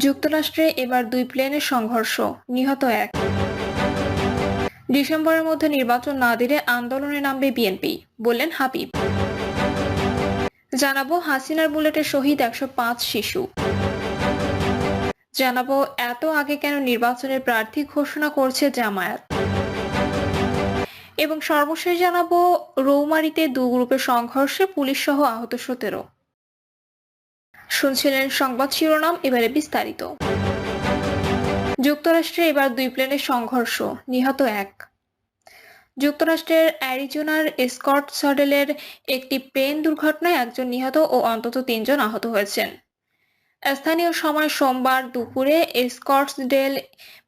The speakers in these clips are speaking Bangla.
যুক্তরাষ্ট্রে এবার দুই প্লেনের সংঘর্ষ, নিহত এক। ডিসেম্বরের মধ্যে নির্বাচন না দিলে আন্দোলনে নামবে বিএনপি, বললেন হাবিব। জানাবো হাসিনার বুলেটে শহীদ 105 শিশু। জানাবো এত আগে কেন নির্বাচনের প্রার্থী ঘোষণা করছে জামায়াত। এবং সর্বশেষ জানাবো রৌমারীতে দু গ্রুপের সংঘর্ষে পুলিশ সহ আহত 17। শুনছিলেন সংবাদ শিরোনাম, এবারে বিস্তারিত। যুক্তরাষ্ট্রে এবার দুই প্লেনের সংঘর্ষ, নিহত এক। যুক্তরাষ্ট্রের অ্যারিজোনার স্কটসডেলের একটি প্লেন দুর্ঘটনায় একজন নিহত ও অন্তত 3 জন আহত হয়েছেন। স্থানীয় সময় সোমবার দুপুরে স্কটসডেল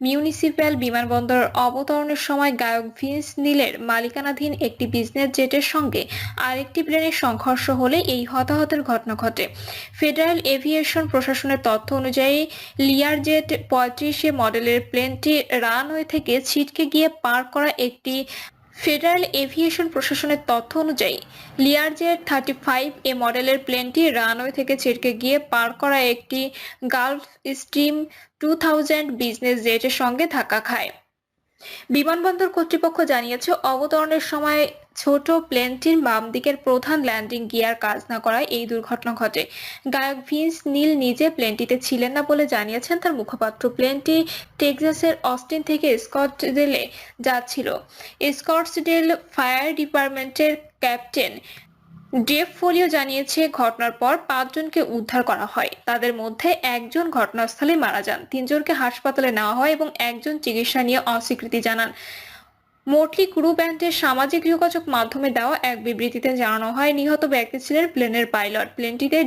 মিউনিসিপ্যাল বিমানবন্দর অবতরণের সময় গায়ক ভিন্স নীলের মালিকানাধীন একটি বিজনেস জেটের সঙ্গে আরেকটি প্লেনের সংঘর্ষ হলে এই হতাহতের ঘটনা ঘটে। ফেডারেল এভিয়েশন প্রশাসনের তথ্য অনুযায়ী লিয়ারজেট 35 মডেলের প্লেনটি রানওয়ে থেকে ছিটকে গিয়ে পার করা একটি ফেডারেল এভিয়েশন প্রশাসনের তথ্য অনুযায়ী লিয়ারজেট 35 মডেলের প্লেনটি রানওয়ে থেকে ছিটকে গিয়ে পার করা একটি গালফ স্ট্রিম 2000 বিজনেস জেটের সঙ্গে ধাক্কা খায়। বিমানবন্দর কর্তৃপক্ষ জানিয়েছে, অবতরণের সময় ছোট প্লেনটির বাম দিকের প্রধান ল্যান্ডিং গিয়ার কাজ না করায় এই দুর্ঘটনা ঘটে। গায়ক ভিন্স নীল নিজে প্লেনটিতে ছিলেন না বলে জানিয়েছেন তার মুখপাত্র। প্লেনটি টেক্সাসের অস্টিন থেকে স্কটসডেলে যাচ্ছিল। স্কটসডেল ফায়ার ডিপার্টমেন্টের ক্যাপ্টেন ডেভ ফোলিও জানিয়েছে, ঘটনার পর 5 জনকে উদ্ধার করা হয়। তাদের মধ্যে একজন ঘটনাস্থলে মারা যান, 3 জনকে হাসপাতালে নেওয়া হয় এবং একজন চিকিৎসা নিয়ে অস্বীকৃতি জানান। মোটলি ক্রু ব্যান্ডের সামাজিক যোগাযোগ মাধ্যমে দেওয়া এক বিবৃতিতে জানানো হয়, নিহত ব্যক্তি ছিলেন প্লেনের পাইলট। প্লেনটিতে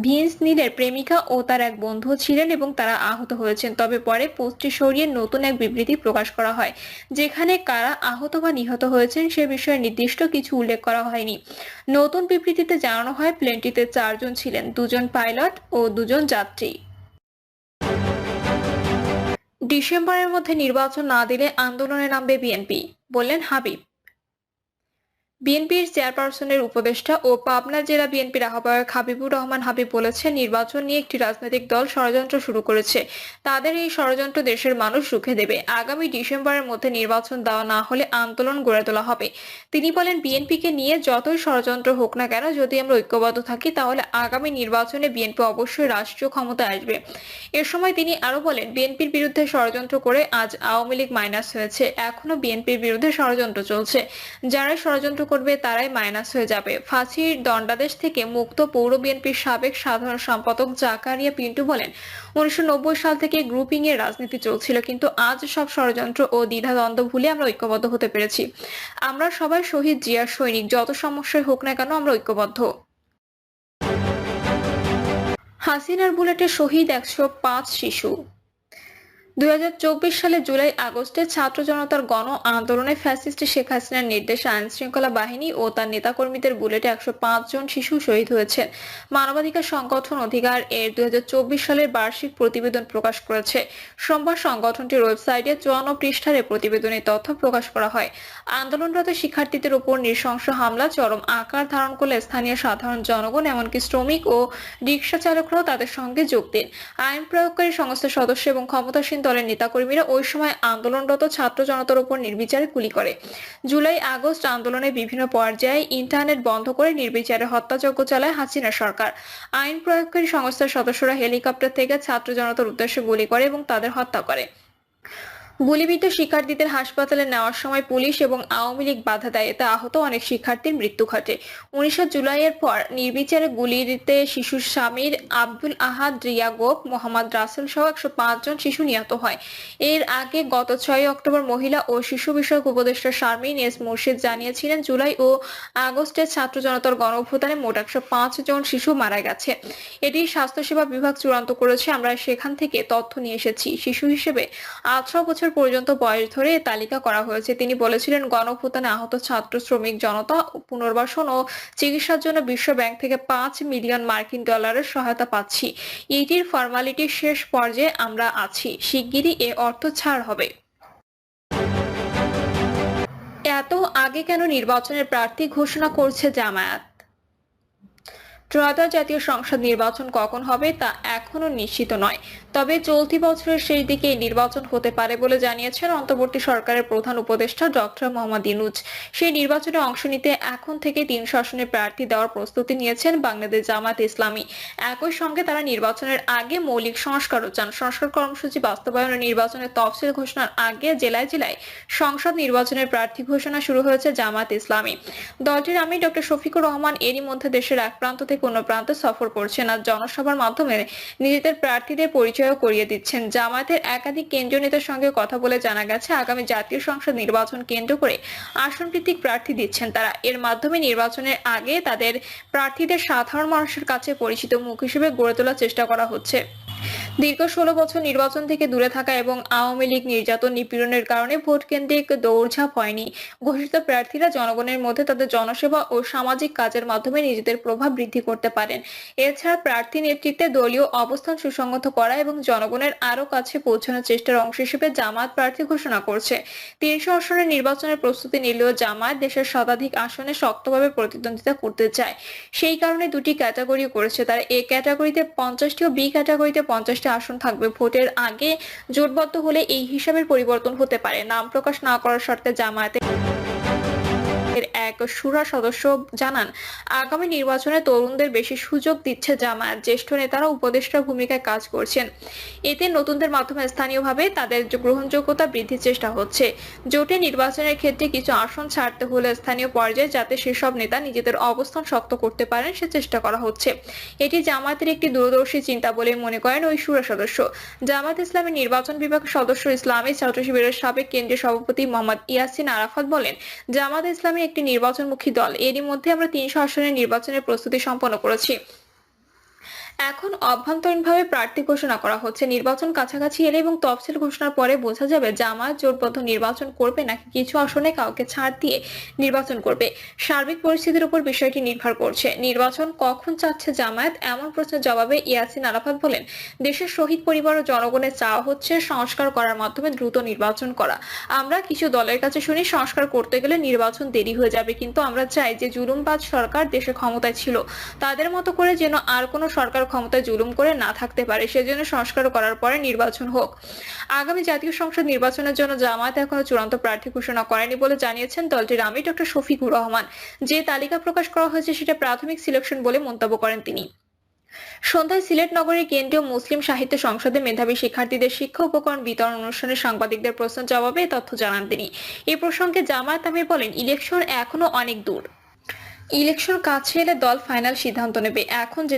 ভিন্স নীলের প্রেমিকা ও তার এক বন্ধু ছিলেন এবং তারা আহত হয়েছেন। তবে পরে পোস্টটি সরিয়ে নতুন এক বিবৃতি প্রকাশ করা হয়, যেখানে কারা আহত বা নিহত হয়েছেন সে বিষয়ে নির্দিষ্ট কিছু উল্লেখ করা হয়নি। নতুন বিবৃতিতে জানানো হয়, প্লেনটিতে 4 জন ছিলেন, 2 জন পাইলট ও 2 জন যাত্রী। ডিসেম্বরের মধ্যে নির্বাচন না দিলে আন্দোলনে নামবে বিএনপি, বললেন হাবিব। বিএনপির চেয়ারপারসনের উপদেষ্টা ও পাবনা জেলা বিএনপির আহ্বায়ক হাবিবুর রহমান হাবিব বলেছেন, নির্বাচন নিয়ে একটি রাজনৈতিক দল ষড়যন্ত্র শুরু করেছে। তাদের এই ষড়যন্ত্র দেশের মানুষ রুখে দেবে। আগামী ডিসেম্বরের মধ্যে নির্বাচন দেওয়া না হলে আন্দোলন গড়ে তোলা হবে। তিনি বলেন, বিএনপিকে নিয়ে যতই ষড়যন্ত্র হোক না কেন, যদি আমরা ঐক্যবদ্ধ থাকি তাহলে আগামী নির্বাচনে বিএনপি অবশ্যই রাষ্ট্রীয় ক্ষমতায় আসবে। এ সময় তিনি আরো বলেন, বিএনপির বিরুদ্ধে ষড়যন্ত্র করে আজ আওয়ামী লীগ মাইনাস হয়েছে, এখনো বিএনপির বিরুদ্ধে ষড়যন্ত্র চলছে। যারা ষড়যন্ত্র করবে তারাই মাইনাস হয়ে যাবে। ফাঁসির দণ্ডাদেশ থেকে মুক্ত পৌর বিএনপির সাবেক সাধারণ সম্পাদক জাকারিয়া পিন্টু বলেন, 1990 সাল থেকে গ্রুপিং এর রাজনীতি চলছিল, কিন্তু আজ সব ষড়যন্ত্র ও দ্বিধাদ্বন্দ্ব ভুলে আমরা ঐক্যবদ্ধ হতে পেরেছি। আমরা সবাই শহীদ জিয়ার সৈনিক, যত সমস্যাই হোক না কেন আমরা ঐক্যবদ্ধ। হাসিনার বুলেটে শহীদ 105 শিশু। 2024 সালে জুলাই আগস্টে ছাত্র জনতার গণ আন্দোলনে ফ্যাসিস্ট শেখ হাসিনার নির্দেশে আইন শৃঙ্খলা বাহিনী ও তার নেতাকর্মীদের বুলেটে 105 জন শিশু শহীদ হয়েছেন। মানবাধিকার সংগঠন অধিকার এর 2024 সালের বার্ষিক প্রতিবেদন প্রকাশ করেছে। সোমবার সংগঠনটির ওয়েবসাইটে 54 পৃষ্ঠার এই প্রতিবেদনে তথ্য প্রকাশ করা হয়। আন্দোলনরত শিক্ষার্থীদের উপর নৃশংস হামলা চরম আকার ধারণ করলে স্থানীয় সাধারণ জনগণ, এমনকি শ্রমিক ও রিকশা চালকরাও তাদের সঙ্গে যোগ দেন। আইন প্রয়োগকারী সংস্থার সদস্য এবং ক্ষমতাসীন দলের নেতাকর্মীরা ওই সময় আন্দোলনরত ছাত্র জনতার উপর নির্বিচারে গুলি করে। জুলাই আগস্ট আন্দোলনের বিভিন্ন পর্যায়ে ইন্টারনেট বন্ধ করে নির্বিচারে হত্যাযজ্ঞ চালায় হাসিনা সরকার। আইন প্রয়োগকারী সংস্থার সদস্যরা হেলিকপ্টার থেকে ছাত্র জনতার উদ্দেশ্যে গুলি করে এবং তাদের হত্যা করে। গুলিবিদ্ধ শিক্ষার্থীদের হাসপাতালে নেওয়ার সময় পুলিশ এবং আওয়ামী লীগ বাধা দেয়, এতে আহত অনেক শিক্ষার্থীর মৃত্যু ঘটে। 19 জুলাইয়ের পর নির্বিচারে গুলিতে শিশু স্বামীর আব্দুল আহাদ রিয়া গোপ, মোহাম্মদ রাসেল সহ 105 জন শিশু নিহত হয়। এর আগে গত 6 অক্টোবর মহিলা ও শিশু বিষয়ক উপদেষ্টা শারমিন এস মুর্শিদ জানিয়েছিলেন, জুলাই ও আগস্টে ছাত্র জনতার গণ অভ্যুত্থানে মোট 105 জন শিশু মারা গেছে। এটি স্বাস্থ্যসেবা বিভাগ চূড়ান্ত করেছে। আমরা সেখান থেকে তথ্য নিয়ে এসেছি। শিশু হিসেবে 18 বছর পর্যন্ত বয়স ধরে তালিকা করা হয়েছে। তিনি বলেছিলেন, গণ অভ্যুত্থানে আহত ছাত্র শ্রমিক জনতা পুনর্বাসন ও চিকিৎসার জন্য বিশ্ব ব্যাংক থেকে $5 মিলিয়ন সহায়তা পাচ্ছি। এইটির ফর্মালিটির শেষ পর্যায়ে আমরা আছি। শিগগিরই এ অর্থ ছাড় হবে। এত আগে কেন নির্বাচনের প্রার্থী ঘোষণা করছে জামায়াত? ত্রয়োদশ জাতীয় সংসদ নির্বাচন কখন হবে তা এখনো নিশ্চিত নয়, তবে চলতি বছরের শেষ দিকে এই নির্বাচন হতে পারে বলে জানিয়েছেন অন্তর্বর্তী সরকারের প্রধান উপদেষ্টা ডক্টর মোহাম্মদ ইউনূস। সেই নির্বাচনে অংশ নিতে এখন থেকে 300 আসনে প্রার্থী দেওয়ার প্রস্তুতি নিয়েছেন বাংলাদেশ জামায়াত ইসলামী। একই সঙ্গে তারা নির্বাচনের আগে মৌলিক সংস্কারও চান। সংস্কার কর্মসূচি বাস্তবায়ন ও নির্বাচনের তফসিল ঘোষণার আগে জেলায় জেলায় সংসদ নির্বাচনের প্রার্থী ঘোষণা শুরু হয়েছে জামায়াত ইসলামী। দলটির আমির ডক্টর শফিকুর রহমান এরই মধ্যে দেশের এক প্রান্ত থেকে অন্য প্রান্তে সফর করছেন আর জনসভার মাধ্যমে নিজেদের প্রার্থীদের পরিচয় করিয়ে দিচ্ছেন। জামায়াতের একাধিক কেন্দ্রীয় নেতার সঙ্গে কথা বলে জানা গেছে আগামী জাতীয় সংসদ নির্বাচন কেন্দ্র করে আসন ভিত্তিক প্রার্থী দিচ্ছেন তারা। এর মাধ্যমে নির্বাচনের আগে তাদের প্রার্থীদের সাধারণ মানুষের কাছে পরিচিত মুখ হিসেবে গড়ে তোলার চেষ্টা করা হচ্ছে। দীর্ঘ 16 বছর নির্বাচন থেকে দূরে থাকা এবং আওয়ামী লীগ নির্যাতন নিপীড়নের কারণে ভোট কেন্দ্রিক দৌড়ঝাঁপ হয়নি। ঘোষিত প্রার্থীরা জনগণের মধ্যে তাদের জনসেবা ও সামাজিক কাজের মাধ্যমে নিজেদের প্রভাব বৃদ্ধি করতে পারেন। এছাড়া প্রার্থী নেতৃত্বে দলীয় অবস্থান সুসংহত করা এবং জনগণের আরো কাছে পৌঁছানোর চেষ্টার অংশ হিসেবে জামায়াত প্রার্থী ঘোষণা করছে। 300 আসনের নির্বাচনের প্রস্তুতি নিলেও জামায়াত দেশের শতাধিক আসনে শক্তভাবে প্রতিদ্বন্দ্বিতা করতে চায়। সেই কারণে দুটি ক্যাটাগরি করেছে তারা। এ ক্যাটাগরিতে 50টি ও বি ক্যাটাগরিতে 50টি আসন থাকবে। ভোটের আগে জোটবদ্ধ হলে এই হিসাবের পরিবর্তন হতে পারে। নাম প্রকাশ না করার শর্তে জামায়াতের এক শুরা সদস্য জানান, আগামী নির্বাচনে তরুণদের বেশি সুযোগ দিচ্ছে জামায়াত। জ্যেষ্ঠ নেতারা উপদেষ্টার ভূমিকায় কাজ করছেন। এতে নতুনদের মাধ্যমে স্থানীয়ভাবে তাদের গ্রহণযোগ্যতা বৃদ্ধির চেষ্টা হচ্ছে। জোটে নির্বাচনের ক্ষেত্রে কিছু আসন ছাড়তে হলে স্থানীয় পর্যায়ে যাতে সেসব নেতা নিজেদের অবস্থান শক্ত করতে পারেন সে চেষ্টা করা হচ্ছে। এটি জামায়াতের একটি দূরদর্শী চিন্তা বলে মনে করেন ওই শুরা সদস্য। জামায়াত ইসলামের নির্বাচন বিভাগের সদস্য ইসলামী ছাত্র শিবিরের সাবেক কেন্দ্রীয় সভাপতি মোহাম্মদ ইয়াসিন আরাফাত বলেন, জামায়াত ইসলামী একটি নির্বাচনমুখী দল। এরই মধ্যে আমরা 300 আসনের নির্বাচনের প্রস্তুতি সম্পন্ন করেছি। এখন অভ্যন্তরীণভাবে প্রার্থী ঘোষণা করা হচ্ছে। নির্বাচন কাছাকাছি এলে এবং তফসিল ঘোষণার পরে বোঝা যাবে জামায়াত জোটবদ্ধ নির্বাচন করবে নাকি কিছু আসনে কাউকে ছাড় দিয়ে নির্বাচন করবে। সার্বিক পরিস্থিতির উপর বিষয়টি নির্ভর করছে। নির্বাচন কখন চাচ্ছে জামায়াত, এমন প্রশ্নের জবাবে ইয়াসিন আরাফাত বলেন, দেশের শহীদ পরিবার ও জনগণের চাওয়া হচ্ছে সংস্কার করার মাধ্যমে দ্রুত নির্বাচন করা। আমরা কিছু দলের কাছে শুনি সংস্কার করতে গেলে নির্বাচন দেরি হয়ে যাবে, কিন্তু আমরা চাই যে জুলুমবাজ সরকার দেশে ক্ষমতায় ছিল তাদের মতো করে যেন আর কোনো সরকার ক্ষমতায় জুলুম করে না থাকতে পারে। সেজন্য সংস্কার করার পরে নির্বাচন হোক। আগামী জাতীয় সংসদ নির্বাচনের জন্য জামায়াত এখনো চূড়ান্ত প্রার্থী ঘোষণা করেনি বলে জানিয়েছেন দলটির আমির ডক্টর শফিকুর রহমান। যে তালিকা প্রকাশ করা হয়েছে সেটা প্রাথমিক সিলেকশন বলে মন্তব্য করেন তিনি। সন্ধ্যায় সিলেট নগরীর কেন্দ্রীয় মুসলিম সাহিত্য সংসদে মেধাবী শিক্ষার্থীদের শিক্ষা উপকরণ বিতরণ অনুষ্ঠানে সাংবাদিকদের প্রশ্নের জবাবে এ তথ্য জানান তিনি। এই প্রসঙ্গে জামায়াত আমির বলেন, ইলেকশন এখনো অনেক দূর। ইলেকশন কাছে এলে দল ফাইনাল সিদ্ধান্ত নেবে। এখন যে